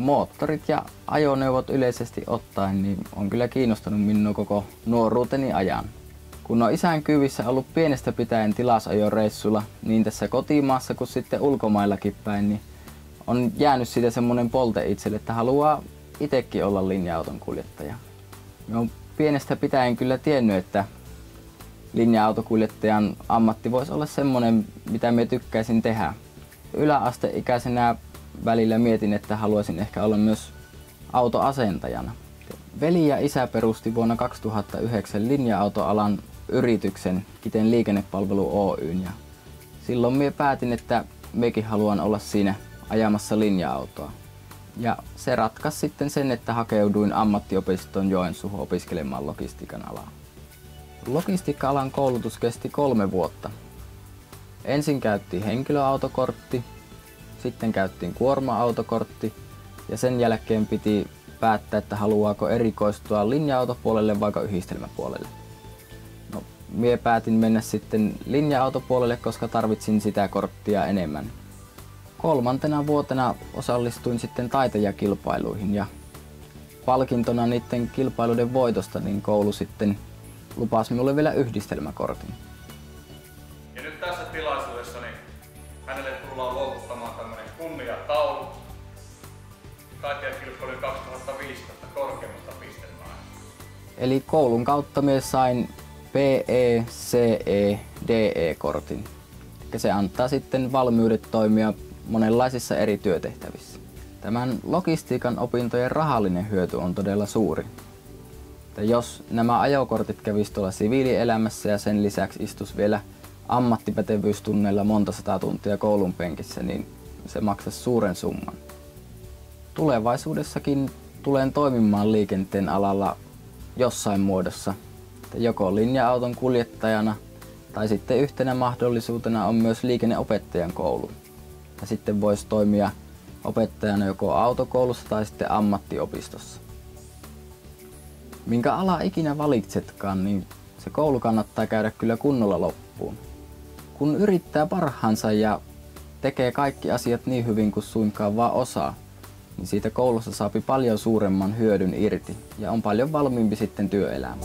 moottorit ja ajoneuvot yleisesti ottaen niin on kyllä kiinnostanut minua koko nuoruuteni ajan. Kun on isän kyyvissä ollut pienestä pitäen tilasajoreissulla niin tässä kotimaassa kuin sitten ulkomaillakin päin, niin on jäänyt siitä semmoinen polte itselle, että haluaa itsekin olla linja-auton kuljettaja. Mä oon pienestä pitäen kyllä tiennyt, että linja-autokuljettajan ammatti voisi olla semmoinen, mitä mä tykkäisin tehdä. Yläasteikäisenä välillä mietin, että haluaisin ehkä olla myös autoasentajana. Veli ja isä perusti vuonna 2009 linja-autoalan yrityksen Kiten Liikennepalvelu Oyn. Ja silloin minä päätin, että mekin haluan olla siinä ajamassa linja-autoa. Ja se ratkaisi sitten sen, että hakeuduin ammattiopistoon Joensuuhun opiskelemaan logistiikan alaa. Logistiikka-alan koulutus kesti 3 vuotta. Ensin käyttiin henkilöautokortti, sitten käyttiin kuorma-autokortti ja sen jälkeen piti päättää, että haluaako erikoistua linja-autopuolelle vai yhdistelmäpuolelle. No, mie päätin mennä sitten linja-autopuolelle, koska tarvitsin sitä korttia enemmän. 3. vuotena osallistuin sitten taitajakilpailuihin ja palkintona niiden kilpailuiden voitosta niin koulu sitten lupasi minulle vielä yhdistelmäkortin. Ja nyt tässä tilaisuudessa niin hänelle tullaan luovuttamaan tämmöinen kunniataulu taitajakilpailujen 2015 korkeimmasta pistemäärästä. Eli koulun kautta mies sain PE, CE, DE-kortin. Se antaa sitten valmiudet toimia monenlaisissa eri työtehtävissä. Tämän logistiikan opintojen rahallinen hyöty on todella suuri. Että jos nämä ajokortit kävisi tuolla siviilielämässä ja sen lisäksi istus vielä ammattipätevyystunneilla monta 100 tuntia koulun penkissä, niin se maksaisi suuren summan. Tulevaisuudessakin tulen toimimaan liikenteen alalla jossain muodossa, että joko linja-auton kuljettajana tai sitten yhtenä mahdollisuutena on myös liikenneopettajan koulu. Ja sitten voisi toimia opettajana joko autokoulussa tai sitten ammattiopistossa. Minkä ala ikinä valitsetkaan, niin se koulu kannattaa käydä kyllä kunnolla loppuun. Kun yrittää parhaansa ja tekee kaikki asiat niin hyvin kuin suinkaan vaan osaa, niin siitä koulussa saapi paljon suuremman hyödyn irti ja on paljon valmiimpi sitten työelämään.